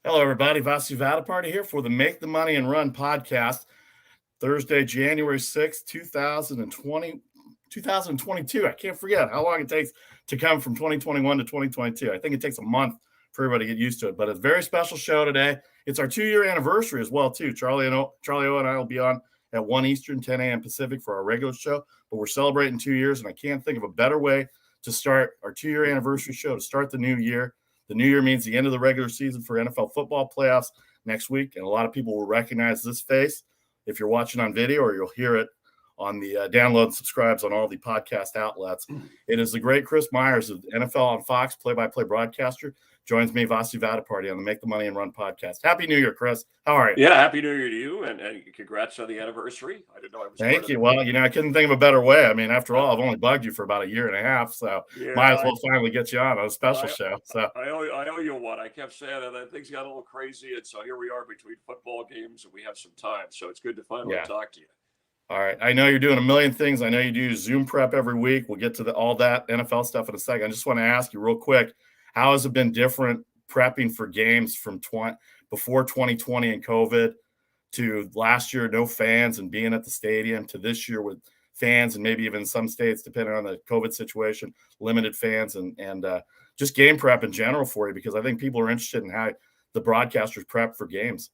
Hello, everybody. Vasu Vaddiparty here for the Make the Money and Run podcast. Thursday, January 6th, 2022. I can't forget how long it takes to come from 2021 to 2022. I think it takes a month for everybody to get used to it, but it's a very special show today. It's our 2-year anniversary as well, too. Charlie O and I will be on at 1 Eastern, 10 a.m. Pacific for our regular show, but we're celebrating 2 years, and I can't think of a better way to start our 2-year anniversary show, to start the new year. The new year means the end of the regular season for NFL football playoffs next week, and a lot of people will recognize this face if you're watching on video, or you'll hear it on the download and subscribes on all the podcast outlets. It is the great Chris Myers of NFL on Fox, play-by-play broadcaster, joins me, Vasu Vaddiparty, on the Make the Money and Run podcast. Happy New Year, Chris. How are you? Yeah, Happy New Year to you, and congrats on the anniversary. I didn't know I was. Thank you. Well, I couldn't think of a better way. I mean, after all, I've only bugged you for about a year and a half, so might as well finally get you on a special show. So I owe you one. I kept saying that things got a little crazy, and so here we are between football games, and we have some time. So it's good to finally talk to you. All right. I know you're doing a million things. I know you do Zoom prep every week. We'll get to all that NFL stuff in a second. I just want to ask you real quick, how has it been different prepping for games from before 2020 and COVID to last year, no fans and being at the stadium, to this year with fans and maybe even some states, depending on the COVID situation, limited fans and just game prep in general for you? Because I think people are interested in how the broadcasters prep for games.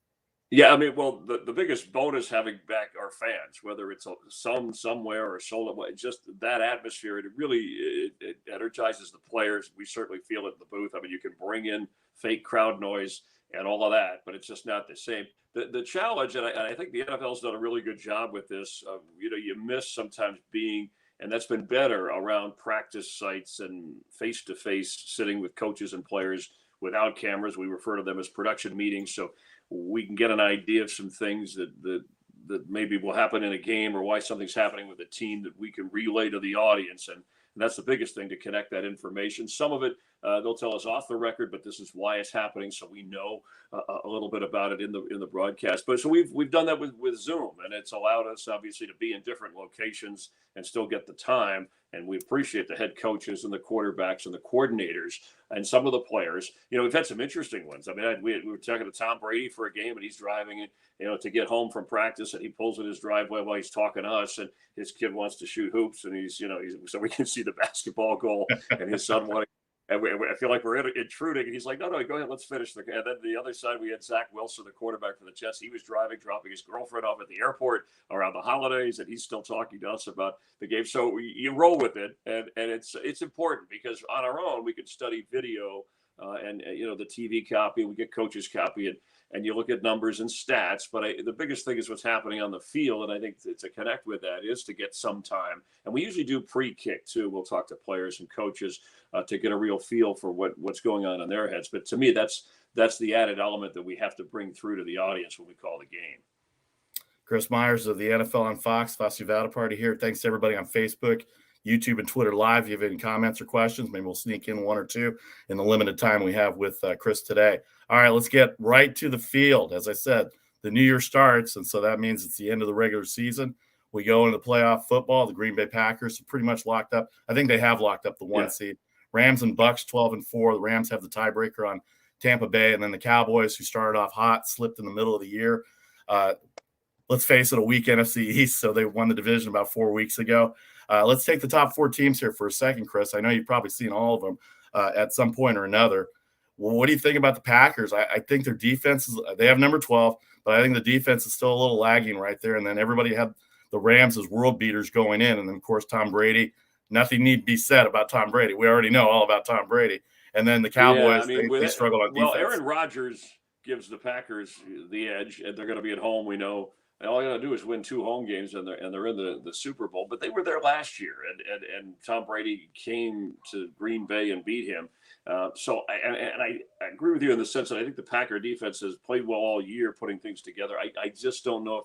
Yeah, I mean, well, the biggest bonus having back our fans, whether it's somewhere or sold, just that atmosphere, it really energizes the players. We certainly feel it in the booth. I mean, you can bring in fake crowd noise and all of that, but it's just not the same. The challenge, and I think the NFL's done a really good job with this, you miss sometimes being, and that's been better around practice sites and face-to-face sitting with coaches and players without cameras. We refer to them as production meetings. So we can get an idea of some things that maybe will happen in a game, or why something's happening with a team that we can relay to the audience. And that's the biggest thing, to connect that information. Some of it they'll tell us off the record, but this is why it's happening, so we know a little bit about it in the broadcast. But so we've done that with Zoom, and it's allowed us obviously to be in different locations and still get the time. And we appreciate the head coaches and the quarterbacks and the coordinators and some of the players. We've had some interesting ones. I mean, we were talking to Tom Brady for a game, and he's driving it, to get home from practice, and he pulls in his driveway while he's talking to us, and his kid wants to shoot hoops, and he's so we can see the basketball goal, and his son wanting. And I feel like we're intruding. And he's like, no, go ahead, let's finish. And then the other side, we had Zach Wilson, the quarterback for the Jets. He was driving, dropping his girlfriend off at the airport around the holidays, and he's still talking to us about the game. So you roll with it, and it's important, because on our own, we could study video and the TV copy. We get coaches copy, and you look at numbers and stats. But the biggest thing is what's happening on the field, and I think to connect with that is to get some time. And we usually do pre-kick too. We'll talk to players and coaches to get a real feel for what's going on in their heads. But to me, that's the added element that we have to bring through to the audience when we call the game. Chris Myers of the NFL on Fox, Vasu Vaddiparty here. Thanks to everybody on Facebook, YouTube, and Twitter Live. If you have any comments or questions, maybe we'll sneak in one or two in the limited time we have with Chris today. All right, let's get right to the field. As I said, the new year starts, and so that means it's the end of the regular season. We go into the playoff football. The Green Bay Packers are pretty much locked up. I think they have locked up the one seed. Rams and Bucks 12-4. The Rams have the tiebreaker on Tampa Bay, and then the Cowboys, who started off hot, slipped in the middle of the year. Let's face it, a weak NFC East, so they won the division about 4 weeks ago. Let's take the top 4 teams here for a second, Chris. I know you've probably seen all of them at some point or another. Well, what do you think about the Packers? I think their defense they have number 12, but I think the defense is still a little lagging right there. And then everybody had the Rams as world beaters going in. And then, of course, Tom Brady. Nothing need be said about Tom Brady. We already know all about Tom Brady. And then the Cowboys, they struggle on defense. Well, Aaron Rodgers gives the Packers the edge, and they're going to be at home, we know. And all you got to do is win 2 home games, and they're in the Super Bowl. But they were there last year, and Tom Brady came to Green Bay and beat him. So I agree with you in the sense that I think the Packer defense has played well all year, putting things together. I just don't know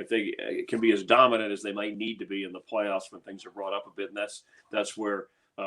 if they can be as dominant as they might need to be in the playoffs when things are brought up a bit. And that's where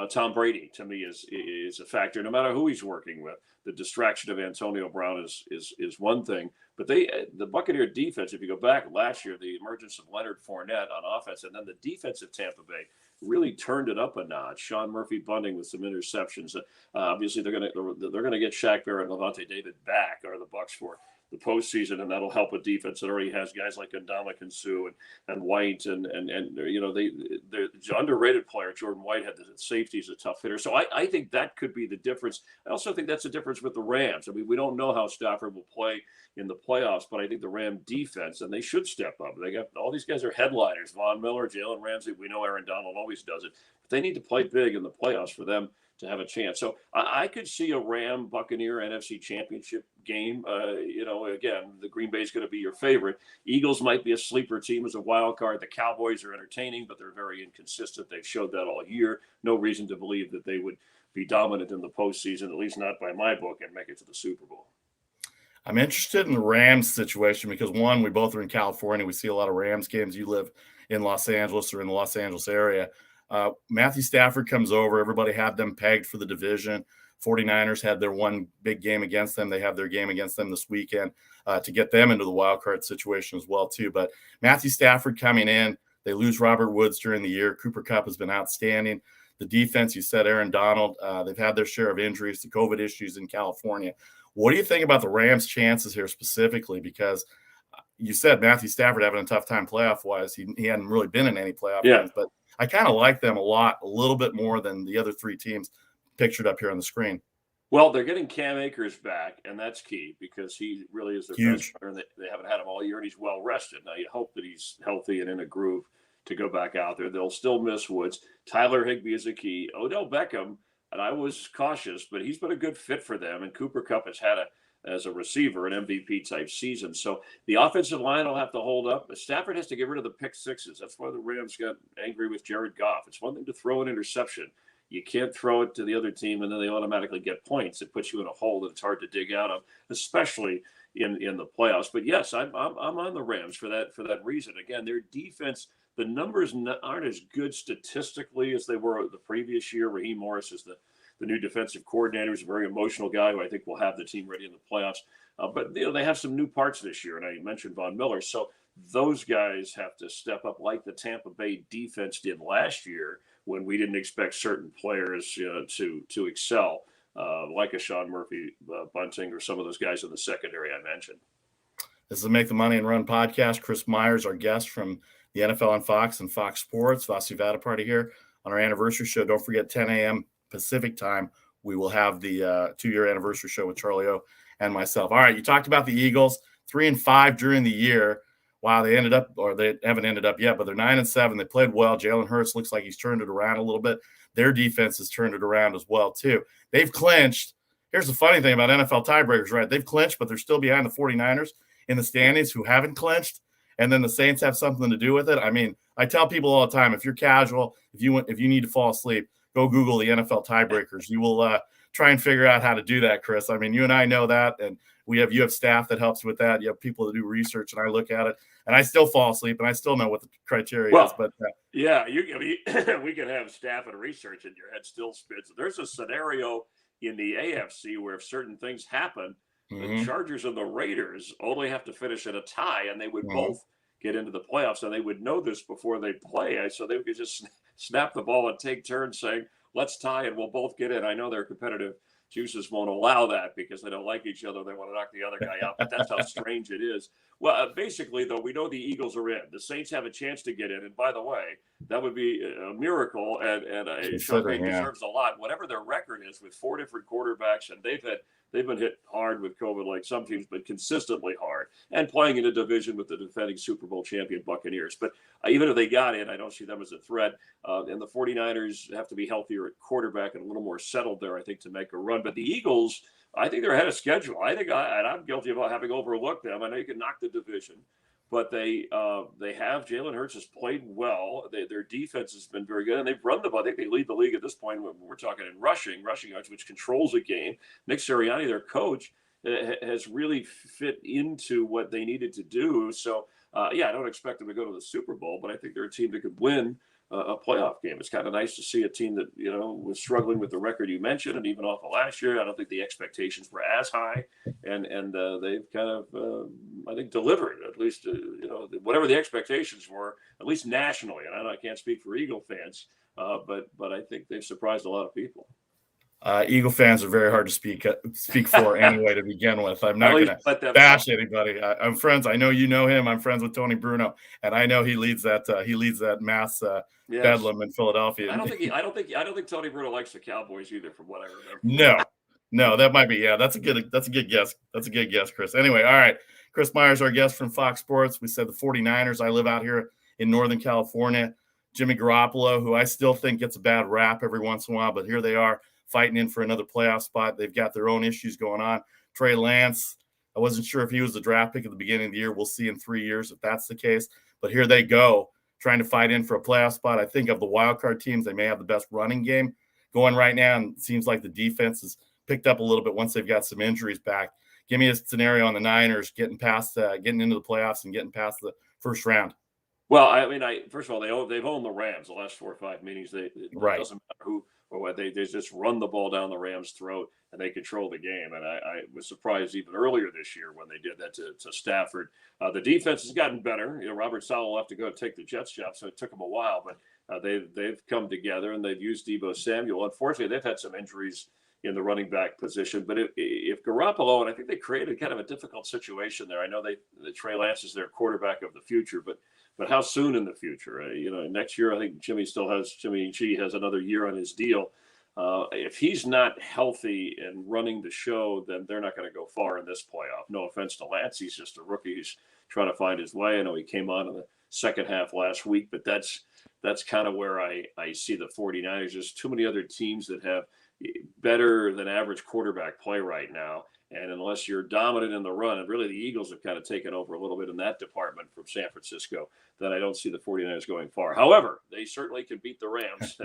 Tom Brady, to me, is a factor. No matter who he's working with, the distraction of Antonio Brown is one thing. But the Buccaneer defense, if you go back last year, the emergence of Leonard Fournette on offense, and then the defense of Tampa Bay, really turned it up a notch. Sean Murphy Bunting with some interceptions. Obviously, they're going to get Shaq Barrett and Levante David back, or the Bucks, for the postseason, and that'll help a defense that already has guys like Ndamukong Suh and White, and they're underrated player. Jordan White had the safety, is a tough hitter. So I think that could be the difference. I also think that's the difference with the Rams. I mean, we don't know how Stafford will play in the playoffs, but I think the Ram defense, and they should step up. They got all these guys are headliners: Von Miller, Jalen Ramsey. We know Aaron Donald always does it, but they need to play big in the playoffs for them to have a chance. So I could see a Ram Buccaneer NFC Championship game. Again, the Green Bay is going to be your favorite. Eagles might be a sleeper team as a wild card. The Cowboys are entertaining, but they're very inconsistent. They've showed that all year. No reason to believe that they would be dominant in the postseason, at least not by my book, and make it to the Super Bowl. I'm interested in the Rams situation because, one, we both are in California. We see a lot of Rams games. You live in Los Angeles or in the Los Angeles area. Matthew Stafford comes over. Everybody had them pegged for the division. 49ers had their one big game against them. They have their game against them this weekend to get them into the wild card situation as well, too. But Matthew Stafford coming in, they lose Robert Woods during the year. Cooper Kupp has been outstanding. The defense, you said Aaron Donald, they've had their share of injuries, the COVID issues in California. What do you think about the Rams' chances here specifically? Because you said Matthew Stafford having a tough time playoff-wise. He hadn't really been in any playoff games, but I kind of like them a little bit more than the other three teams pictured up here on the screen. Well, they're getting Cam Akers back, and that's key because he really is their Huge. best player. They haven't had him all year, and he's well rested. Now, you hope that he's healthy and in a groove to go back out there. They'll still miss Woods. Tyler Higbee is a key. Odell Beckham, and I was cautious, but he's been a good fit for them, and Cooper Kupp has had as a receiver, an MVP-type season. So the offensive line will have to hold up. Stafford has to get rid of the pick sixes. That's why the Rams got angry with Jared Goff. It's one thing to throw an interception. You can't throw it to the other team and then they automatically get points. It puts you in a hole that it's hard to dig out of, especially in the playoffs. But yes, I'm on the Rams for that reason. Again, their defense, the numbers aren't as good statistically as they were the previous year. Raheem Morris is the new defensive coordinator. He's a very emotional guy who I think will have the team ready in the playoffs. But they have some new parts this year, and I mentioned Von Miller. So those guys have to step up like the Tampa Bay defense did last year when we didn't expect certain players to excel, like a Sean Murphy Bunting or some of those guys in the secondary I mentioned. This is the Make the Money and Run podcast. Chris Myers, our guest from the NFL on Fox and Fox Sports. Vasu Vaddiparty here on our anniversary show. Don't forget, 10 a.m. Pacific time, we will have the 2-year anniversary show with Charlie O and myself. All right, you talked about the Eagles, 3-5 during the year. Wow, they ended up, or they haven't ended up yet, but they're 9-7. They played well. Jalen Hurts looks like he's turned it around a little bit. Their defense has turned it around as well, too. They've clinched. Here's the funny thing about NFL tiebreakers, right? They've clinched, but they're still behind the 49ers in the standings who haven't clinched, and then the Saints have something to do with it. I mean, I tell people all the time, if you're casual, if you need to fall asleep, go Google the NFL tiebreakers. You will try and figure out how to do that, Chris. I mean, you and I know that, and you have staff that helps with that. You have people that do research, and I look at it, and I still fall asleep, and I still know what the criteria is. But yeah, we can have staff and research, and your head still spins. There's a scenario in the AFC where if certain things happen, the Chargers and the Raiders only have to finish in a tie, and they would both get into the playoffs, and they would know this before they play, so they could just snap the ball and take turns saying, let's tie and we'll both get in. I know their competitive juices won't allow that because they don't like each other. They want to knock the other guy out, but that's how strange it is. Well, basically, though, we know the Eagles are in. The Saints have a chance to get in, and by the way, that would be a miracle, and Sean Payton deserves a lot. Whatever their record is with 4 different quarterbacks, and they've been hit hard with COVID like some teams, but consistently hard, and playing in a division with the defending Super Bowl champion Buccaneers. But even if they got in, I don't see them as a threat. And the 49ers have to be healthier at quarterback and a little more settled there, I think, to make a run. But the Eagles, I think they're ahead of schedule. I think I'm guilty about having overlooked them. I know you can knock the division, but they have Jalen Hurts has played well. Their defense has been very good, and they've run the ball. I think they lead the league at this point. We're talking in rushing yards, which controls the game. Nick Sirianni, their coach, has really fit into what they needed to do. So, I don't expect them to go to the Super Bowl, but I think they're a team that could win a playoff game. It's kind of nice to see a team that, was struggling with the record you mentioned, and even off of last year, I don't think the expectations were as high, and they've kind of, I think, delivered, at least, whatever the expectations were, at least nationally. And I can't speak for Eagle fans, but I think they've surprised a lot of people. Eagle fans are very hard to speak for anyway to begin with. I'm not going to bash anybody. I'm friends. I know you know him. I'm friends with Tony Bruno, and I know he leads that mass bedlam in Philadelphia. I don't think Tony Bruno likes the Cowboys either, from what I remember. No, that might be. Yeah, that's a good guess. That's a good guess, Chris. Anyway, all right. Chris Myers, our guest from Fox Sports. We said the 49ers. I live out here in Northern California. Jimmy Garoppolo, who I still think gets a bad rap every once in a while, but here they are fighting in for another playoff spot. They've got their own issues going on. Trey Lance, I wasn't sure if he was the draft pick at the beginning of the year. We'll see in 3 years if that's the case. But here they go, trying to fight in for a playoff spot. I think of the wild card teams, they may have the best running game going right now, and it seems like the defense has picked up a little bit once they've got some injuries back. Give me a scenario on the Niners getting into the playoffs and getting past the first round. Well, I mean, first of all, they've owned the Rams the last 4 or 5 meetings. It doesn't matter who or what, they just run the ball down the Rams' throat and they control the game. And I was surprised even earlier this year when they did that to Stafford. The defense has gotten better. Robert Saleh will have to go take the Jets job, so it took them a while, but they've come together and they've used Deebo Samuel. Unfortunately, they've had some injuries in the running back position. But if Garoppolo, and I think they created kind of a difficult situation there. I know that Trey Lance is their quarterback of the future, but how soon in the future? Next year, I think Jimmy G has another year on his deal. If he's not healthy and running the show, then they're not going to go far in this playoff. No offense to Lance. He's just a rookie. He's trying to find his way. I know he came on in the second half last week, but that's kind of where I see the 49ers. There's too many other teams that have better than average quarterback play right now. And unless you're dominant in the run, and really the Eagles have kind of taken over a little bit in that department from San Francisco, then I don't see the 49ers going far. However, they certainly can beat the Rams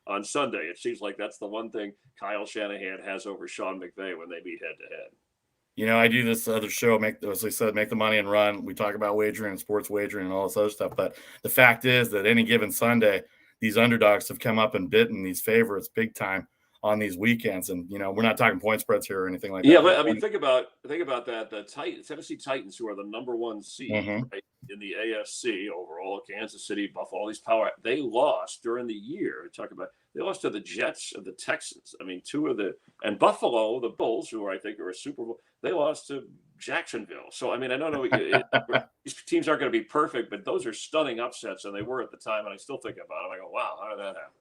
on Sunday. It seems like that's the one thing Kyle Shanahan has over Sean McVay when they meet head-to-head. I do this other show, as I said, Make the Money and Run. We talk about wagering and sports wagering and all this other stuff. But the fact is that any given Sunday, these underdogs have come up and bitten these favorites big time on these weekends. And, we're not talking point spreads here or anything like that. Yeah, but I mean, think about that. The Tennessee Titans, who are the number one seed right, in the AFC overall, Kansas City, Buffalo, all these power, they lost during the year. They lost to the Jets and the Texans. I mean, and Buffalo, the Bulls, who I think are a Super Bowl, they lost to Jacksonville. So, I mean, I don't know. These teams aren't going to be perfect, but those are stunning upsets, and they were at the time. And I still think about it. I go, wow, how did that happen?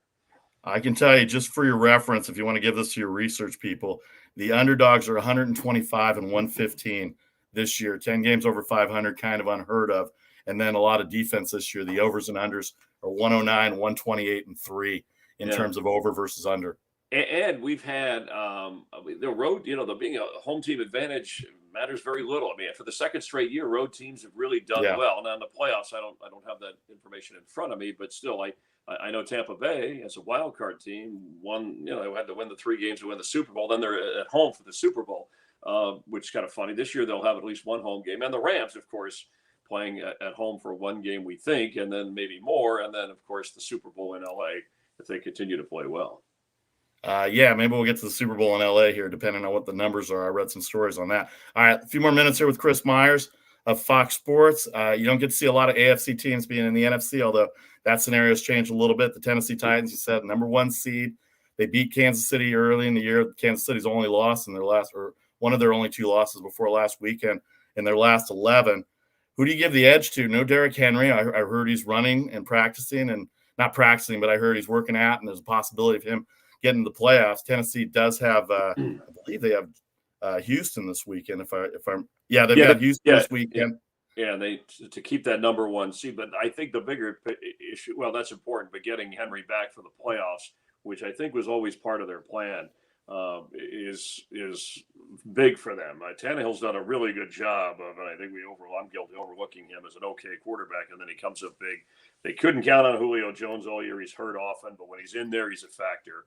I can tell you, just for your reference, if you want to give this to your research people, the underdogs are 125 and 115 this year. 10 games over 500, kind of unheard of. And then a lot of defense this year. The overs and unders are 109, 128, and 3 in terms of over versus under. And we've had the road, the being a home team advantage matters very little. I mean, for the second straight year, road teams have really done well. Now in the playoffs, I don't have that information in front of me, but still, I know Tampa Bay as a wild card team won. They had to win the 3 games to win the Super Bowl. Then they're at home for the Super Bowl, which is kind of funny. This year they'll have at least one home game, and the Rams, of course, playing at home for one game, we think, and then maybe more, and then of course the Super Bowl in LA if they continue to play well. Maybe we'll get to the Super Bowl in LA here, depending on what the numbers are. I read some stories on that. All right, a few more minutes here with Chris Myers of Fox Sports. You don't get to see a lot of AFC teams being in the NFC, although that scenario has changed a little bit. The Tennessee Titans, you said, number 1 seed. They beat Kansas City early in the year. Kansas City's only loss in one of their only 2 losses before last weekend in their last 11. Who do you give the edge to? No Derrick Henry. I heard he's running and practicing, and not practicing, but I heard he's working out, and there's a possibility of him getting to the playoffs. Tennessee does have, I believe they have Houston this weekend. They've got Houston this weekend. Yeah, they to keep that number 1 seed. But I think the bigger issue, well, that's important, but getting Henry back for the playoffs, which I think was always part of their plan, is big for them. Tannehill's done a really good job of, and I think I'm guilty of overlooking him as an okay quarterback, and then he comes up big. They couldn't count on Julio Jones all year. He's hurt often, but when he's in there, he's a factor.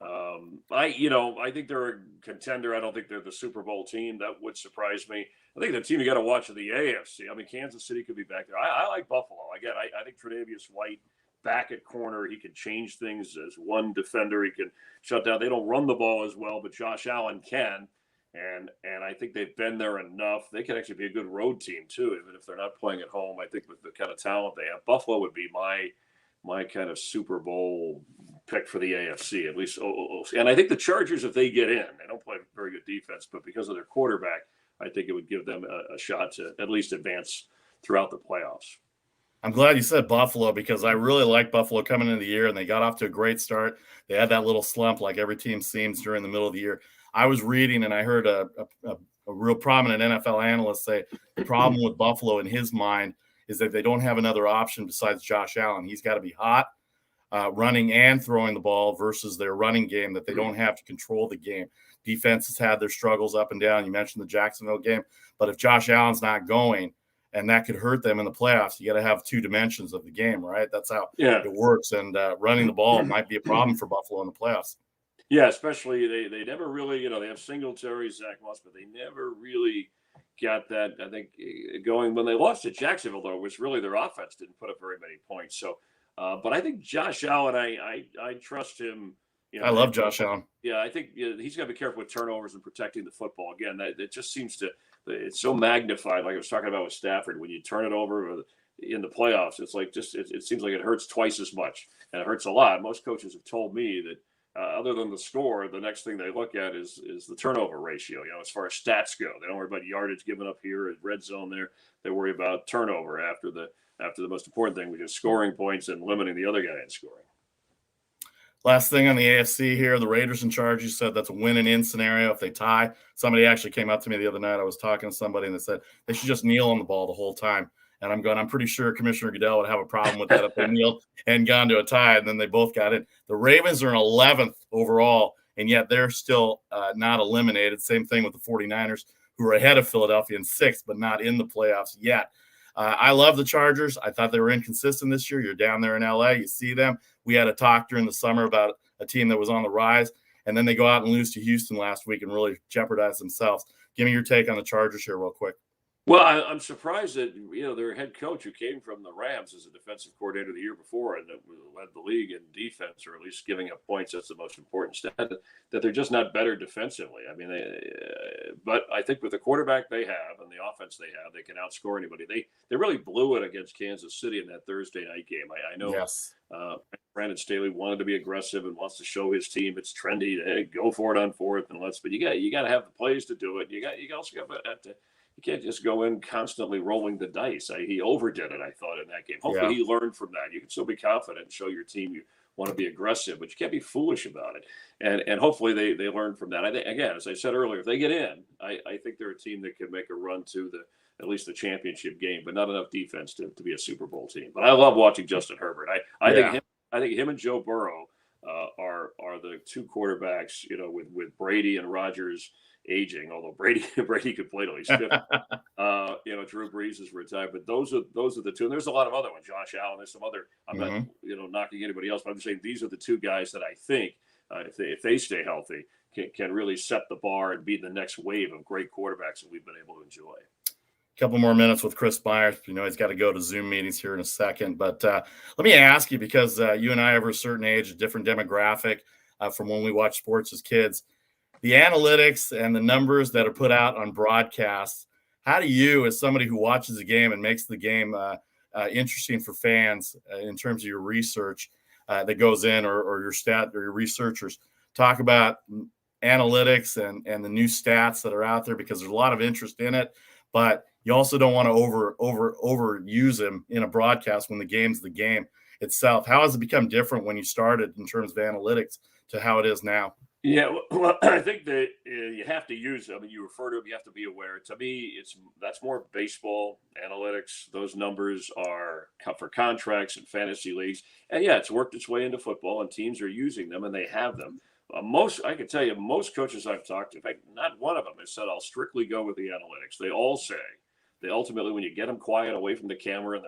I think they're a contender. I don't think they're the Super Bowl team. That would surprise me. I think the team you got to watch are the AFC. I mean, Kansas City could be back there. I like Buffalo. Again, I think Tre'Davious White back at corner. He can change things as one defender. He can shut down. They don't run the ball as well, but Josh Allen can. And I think they've been there enough. They can actually be a good road team too, even if they're not playing at home. I think with the kind of talent they have, Buffalo would be my kind of Super Bowl pick for the AFC, at least. And I think the Chargers, if they get in, they don't play very good defense, but because of their quarterback, I think it would give them a shot to at least advance throughout the playoffs. I'm glad you said Buffalo because I really like Buffalo coming into the year, and they got off to a great start. They had that little slump like every team seems during the middle of the year. I was reading and I heard a real prominent NFL analyst say the problem with Buffalo in his mind is that they don't have another option besides Josh Allen. He's got to be hot, running and throwing the ball versus their running game that they don't have to control the game. Defense has had their struggles up and down. You mentioned the Jacksonville game, but if Josh Allen's not going, and that could hurt them in the playoffs, you got to have two dimensions of the game, right? That's how it works. And running the ball might be a problem for Buffalo in the playoffs. Yeah, especially they never really, they have Singletary, Zach Moss, but they never really got that, I think, going. When they lost to Jacksonville, though, it was really their offense didn't put up very many points. So, but I think Josh Allen, I trust him. I love Josh Allen. Yeah, I think he's got to be careful with turnovers and protecting the football. Again, that it just seems to, it's so magnified, like I was talking about with Stafford. When you turn it over in the playoffs, it's like it seems like it hurts twice as much, and it hurts a lot. Most coaches have told me that other than the score, the next thing they look at is the turnover ratio. As far as stats go, they don't worry about yardage given up here at red zone. There, they worry about turnover after the most important thing, which is scoring points and limiting the other guy in scoring. Last thing on the AFC here, the Raiders and Chargers said that's a win and in scenario if they tie. Somebody actually came up to me the other night. I was talking to somebody and they said they should just kneel on the ball the whole time. And I'm pretty sure Commissioner Goodell would have a problem with that if they kneeled and gone to a tie, and then they both got in. The Ravens are in 11th overall, and yet they're still not eliminated. Same thing with the 49ers, who are ahead of Philadelphia in 6th, but not in the playoffs yet. I love the Chargers. I thought they were inconsistent this year. You're down there in LA. You see them. We had a talk during the summer about a team that was on the rise, and then they go out and lose to Houston last week and really jeopardize themselves. Give me your take on the Chargers here real quick. Well, I'm surprised that their head coach, who came from the Rams as a defensive coordinator the year before and led the league in defense, or at least giving up points, that's the most important stat, that they're just not better defensively. I mean, but I think with the quarterback they have and the offense they have, they can outscore anybody. They really blew it against Kansas City in that Thursday night game. I know. Yes. Brandon Staley wanted to be aggressive and wants to show his team it's trendy. Hey, go for it on fourth and but you got to have the plays to do it. You also got to. You can't just go in constantly rolling the dice. He overdid it, I thought, in that game. Hopefully he learned from that. You can still be confident and show your team you want to be aggressive, but you can't be foolish about it. And hopefully they learn from that. I think, again, as I said earlier, if they get in, I think they're a team that can make a run to at least the championship game, but not enough defense to be a Super Bowl team. But I love watching Justin Herbert. I think him and Joe Burrow are the two quarterbacks, with Brady and Rodgers aging, although Brady could play till he's 50. Drew Brees is retired, but those are the two. And there's a lot of other ones. Josh Allen. There's some other. I'm not knocking anybody else, but I'm just saying these are the two guys that I think if they stay healthy can really set the bar and be the next wave of great quarterbacks that we've been able to enjoy. A couple more minutes with Chris Myers. He's got to go to Zoom meetings here in a second, but let me ask you, because you and I are of a certain age, a different demographic from when we watched sports as kids. The analytics and the numbers that are put out on broadcasts, how do you, as somebody who watches the game and makes the game interesting for fans in terms of your research that goes in, or your stat or your researchers, talk about analytics and the new stats that are out there, because there's a lot of interest in it, but you also don't want to overuse them in a broadcast when the game's the game itself. How has it become different when you started in terms of analytics to how it is now? Yeah, well, I think that you have to use them. I mean, you refer to them, you have to be aware. To me, that's more baseball analytics. Those numbers are for contracts and fantasy leagues. And yeah, it's worked its way into football, and teams are using them, and they have them. I can tell you, most coaches I've talked to, in fact, not one of them has said, I'll strictly go with the analytics. They all say, ultimately, when you get them quiet away from the camera,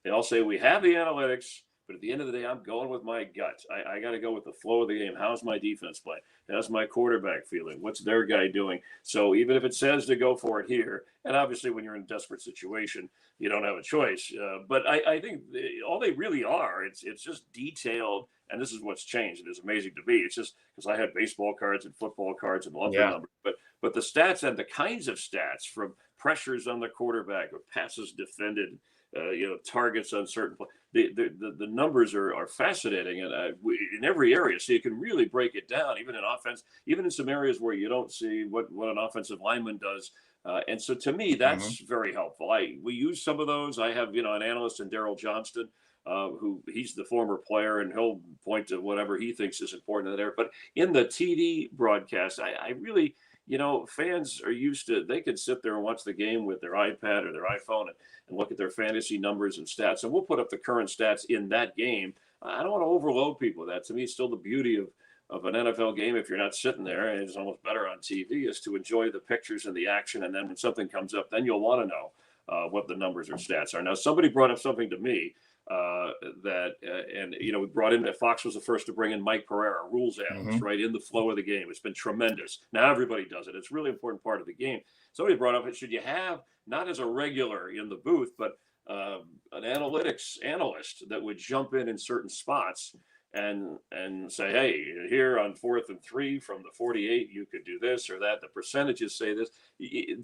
they all say, we have the analytics, but at the end of the day, I'm going with my gut. I got to go with the flow of the game. How's my defense play? How's my quarterback feeling? What's their guy doing? So even if it says to go for it here, and obviously when you're in a desperate situation, you don't have a choice. But I think all they really are, it's just detailed. And this is what's changed. It is amazing to me. It's just because I had baseball cards and football cards and loved the numbers. But the stats and the kinds of stats, from pressures on the quarterback or passes defended, targets on certain the numbers are fascinating, and in every area. So you can really break it down, even in offense, even in some areas where you don't see what an offensive lineman does. And so to me, that's very helpful. We use some of those. I have an analyst in Daryl Johnston, who he's the former player, and he'll point to whatever he thinks is important there. But in the TV broadcast, I really, fans are used to, they can sit there and watch the game with their iPad or their iPhone and look at their fantasy numbers and stats. And we'll put up the current stats in that game. I don't want to overload people with that. To me, it's still the beauty of an NFL game. If you're not sitting there, and it's almost better on TV, is to enjoy the pictures and the action. And then when something comes up, then you'll want to know what the numbers or stats are. Now, somebody brought up something to me we brought in that Fox was the first to bring in Mike Pereira, rules analyst, right in the flow of the game. It's been tremendous. Now everybody does it. It's a really important part of the game. Somebody brought up, should you have, not as a regular in the booth, but an analytics analyst that would jump in certain spots and say, hey, here on 4th and 3 from the 48, you could do this or that. The percentages say this.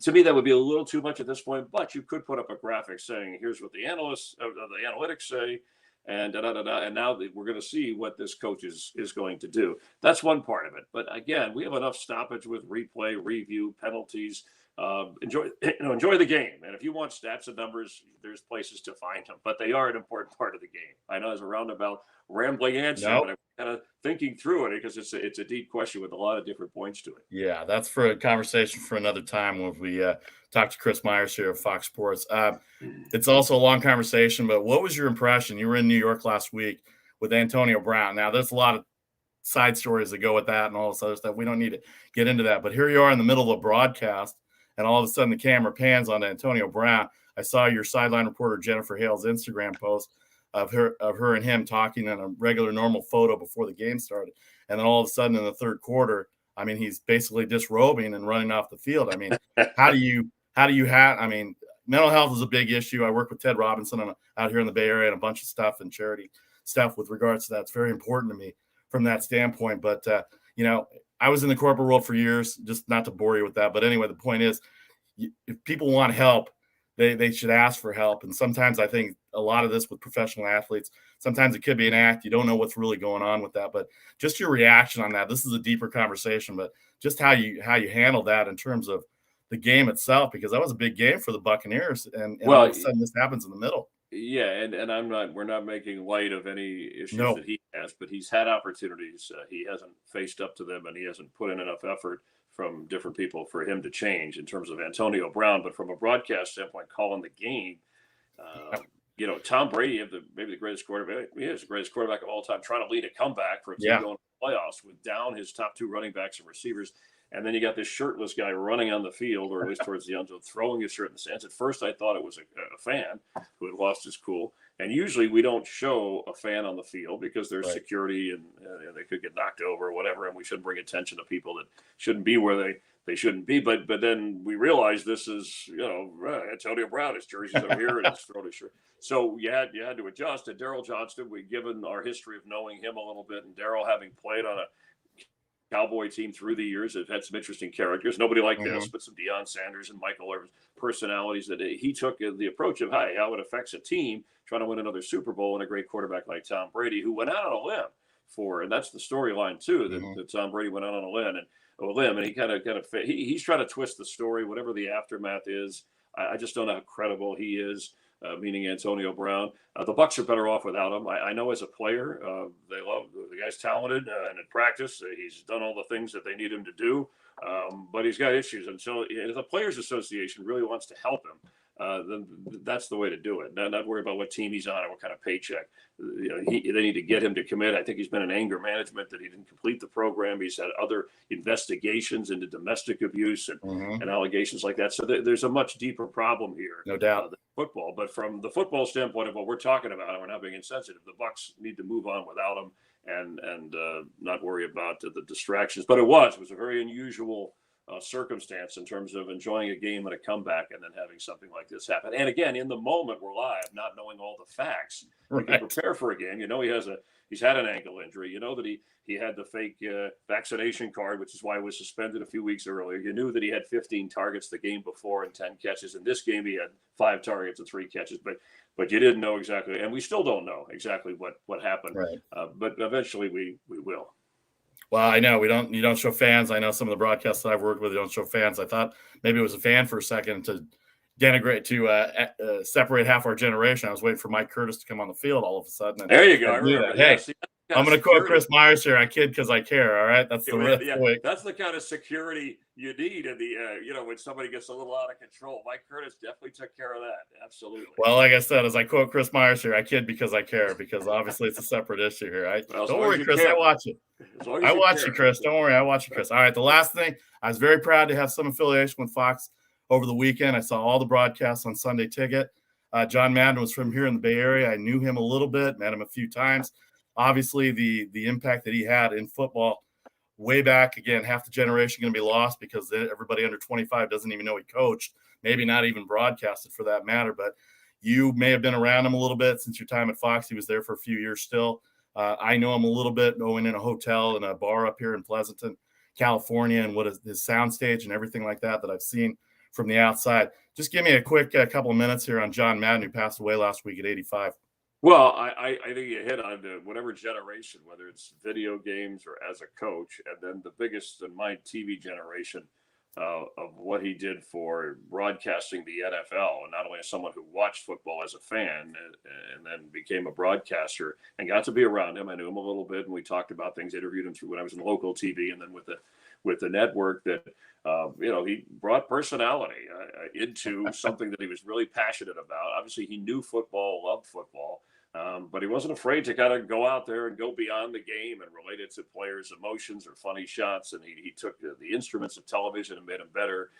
To me, that would be a little too much at this point, but you could put up a graphic saying, here's what the analysts of the analytics say, and and now we're going to see what this coach is going to do. That's one part of it. But again, we have enough stoppage with replay, review, penalties. Enjoy the game. And if you want stats and numbers, there's places to find them, but they are an important part of the game. I know it's a roundabout, rambling answer, but I'm kind of thinking through it because it's a deep question with a lot of different points to it. Yeah, that's for a conversation for another time when we talk to Chris Myers here of Fox Sports. It's also a long conversation, but what was your impression? You were in New York last week with Antonio Brown. Now, there's a lot of side stories that go with that and all this other stuff. We don't need to get into that, but here you are in the middle of a broadcast, and all of a sudden the camera pans on Antonio Brown. I saw your sideline reporter Jennifer Hale's Instagram post of her and him talking in a regular normal photo before the game started. And then all of a sudden in the third quarter, I mean, he's basically disrobing and running off the field. I mean, how do you have, I mean, mental health is a big issue. I work with Ted Robinson out here in the Bay Area and a bunch of stuff and charity stuff with regards to that. It's very important to me from that standpoint. But, I was in the corporate world for years, just not to bore you with that. But anyway, the point is, if people want help, they should ask for help. And sometimes I think a lot of this with professional athletes, sometimes it could be an act. You don't know what's really going on with that. But just your reaction on that. This is a deeper conversation, but just how you handle that in terms of the game itself, because that was a big game for the Buccaneers. And all of a sudden this happens in the middle. Yeah, and we're not making light of any issues that he has, but he's had opportunities. He hasn't faced up to them, and he hasn't put in enough effort from different people for him to change in terms of Antonio Brown. But from a broadcast standpoint, calling the game, Tom Brady, maybe the greatest quarterback, he is the greatest quarterback of all time, trying to lead a comeback for a team going to the playoffs with down his top 2 running backs and receivers. And then you got this shirtless guy running on the field, or at least towards the end zone, throwing his shirt in the stands. At first, I thought it was a fan who had lost his cool. And usually we don't show a fan on the field because there's security and they could get knocked over or whatever. And we shouldn't bring attention to people that shouldn't be where they shouldn't be. But then we realized this is, Antonio Brown, his jersey's over here and he's throwing his shirt. So you had to adjust. And Daryl Johnston, we've given our history of knowing him a little bit, and Daryl having played on a Cowboy team through the years have had some interesting characters. Nobody like this, but some Deion Sanders and Michael Irvin's personalities that he took the approach of, hey, how it affects a team trying to win another Super Bowl and a great quarterback like Tom Brady, who went out on a limb and that's the storyline too, that Tom Brady went out on a limb and he kind of he's trying to twist the story, whatever the aftermath is. I just don't know how credible he is. Meaning Antonio Brown. The Bucs are better off without him. I know as a player, they love the guy's talented, and in practice, he's done all the things that they need him to do. But he's got issues, and so if the Players Association really wants to help him, then that's the way to do it. Not worry about what team he's on or what kind of paycheck. They need to get him to commit. I think he's been in anger management that he didn't complete the program. He's had other investigations into domestic abuse and allegations like that. So there's a much deeper problem here. No doubt. Than football. But from the football standpoint of what we're talking about, and we're not being insensitive, the Bucs need to move on without him and not worry about the distractions. But it was a very unusual circumstance in terms of enjoying a game and a comeback and then having something like this happen. And again, in the moment, we're live, not knowing all the facts. Right. You can prepare for a game. You know, he's had an ankle injury. You know that he had the fake vaccination card, which is why he was suspended a few weeks earlier. You knew that he had 15 targets the game before and 10 catches. In this game, he had 5 targets and 3 catches. But you didn't know exactly, and we still don't know exactly what happened. Right. But eventually we will. Well, I know you don't show fans. I know some of the broadcasts that I've worked with, you don't show fans. I thought maybe it was a fan for a second to denigrate, to separate half our generation. I was waiting for Mike Curtis to come on the field all of a sudden. There you go. I remember. Hey, yeah, see, I'm going to quote Chris Myers here. I kid because I care. All right, that's that's the kind of security you need in the when somebody gets a little out of control. Mike Curtis definitely took care of that. Absolutely. Well, like I said, as I quote Chris Myers here, I kid because I care, because obviously it's a separate issue here. Right? Well, don't worry, Chris. I watch it. I watch you, Chris. Don't worry. I watch you, Chris. All right. The last thing, I was very proud to have some affiliation with Fox over the weekend. I saw all the broadcasts on Sunday Ticket. John Madden was from here in the Bay Area. I knew him a little bit, met him a few times. Obviously, the impact that he had in football way back, again, half the generation going to be lost because everybody under 25 doesn't even know he coached, maybe not even broadcasted for that matter. But you may have been around him a little bit since your time at Fox. He was there for a few years still. I know him a little bit, going in a hotel and a bar up here in Pleasanton, California, and what is his soundstage and everything like that I've seen from the outside. Just give me a quick couple of minutes here on John Madden, who passed away last week at 85. Well, I think you hit on whatever generation, whether it's video games or as a coach, and then the biggest in my TV generation of what he did for broadcasting the NFL, and not only as someone who watched football as a fan and then became a broadcaster and got to be around him. I knew him a little bit, and we talked about things, interviewed him through when I was in local TV, and then with the network that, he brought personality into something that he was really passionate about. Obviously, he knew football, loved football, but he wasn't afraid to kind of go out there and go beyond the game and relate it to players' emotions or funny shots. And he took the instruments of television and made them better,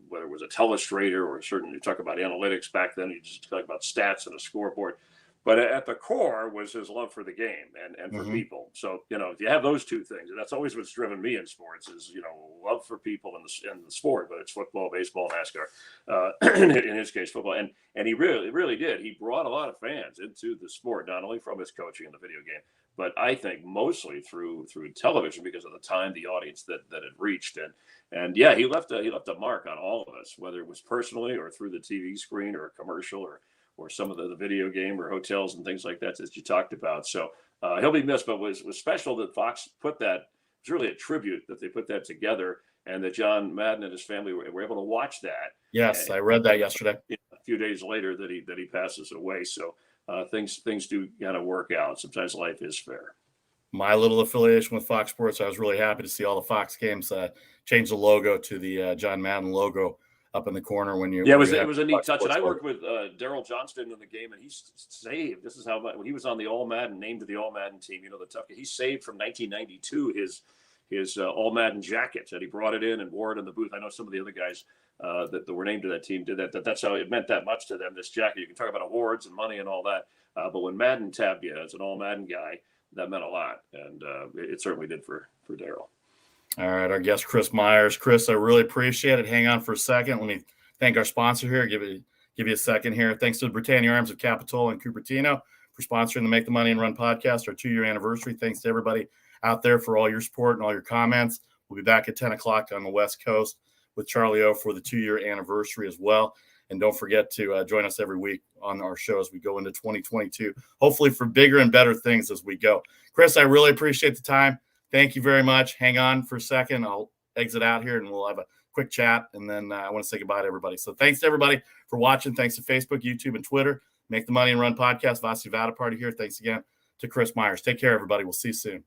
whether it was a telestrator or certainly you talk about analytics back then. You just talk about stats and a scoreboard. But at the core was his love for the game and for people. So, if you have those two things, and that's always what's driven me in sports is, love for people in the sport, but it's football, baseball, NASCAR, in his case, football. And he really did. He brought a lot of fans into the sport, not only from his coaching in the video game, but I think mostly through television because of the time, the audience that it reached. And yeah, he left a mark on all of us, whether it was personally or through the TV screen or a commercial or some of the video game or hotels and things like that you talked about. So he'll be missed, but was special that Fox put that. It's really a tribute that they put that together, and that John Madden and his family were able to watch that. Yes, I read that yesterday. A few days later that he passes away. So things do kind of work out. Sometimes life is fair. My little affiliation with Fox Sports, I was really happy to see all the Fox games change the logo to the John Madden logo up in the corner when you. Yeah, it was a neat touch. And I worked with Daryl Johnston in the game, and he saved. This is how when he was on the All Madden, named to the All Madden team. The tough. He saved from 1992 his All Madden jacket, and he brought it in and wore it in the booth. I know some of the other guys that were named to that team did that. That's how it meant that much to them. This jacket. You can talk about awards and money and all that, but when Madden tabbed you as an All Madden guy, that meant a lot, and it certainly did for Daryl. All right, our guest, Chris Myers. Chris, I really appreciate it. Hang on for a second. Let me thank our sponsor here. Give you a second here. Thanks to the Britannia Arms of Capitola and Cupertino for sponsoring the Make the Money and Run podcast, our 2-year anniversary. Thanks to everybody out there for all your support and all your comments. We'll be back at 10 o'clock on the West Coast with Charlie O for the 2-year anniversary as well. And don't forget to join us every week on our show as we go into 2022, hopefully for bigger and better things as we go. Chris, I really appreciate the time. Thank you very much. Hang on for a second. I'll exit out here and we'll have a quick chat. And then I want to say goodbye to everybody. So thanks to everybody for watching. Thanks to Facebook, YouTube, and Twitter. Make the Money and Run podcast. Vasu Vaddiparty here. Thanks again to Chris Myers. Take care, everybody. We'll see you soon.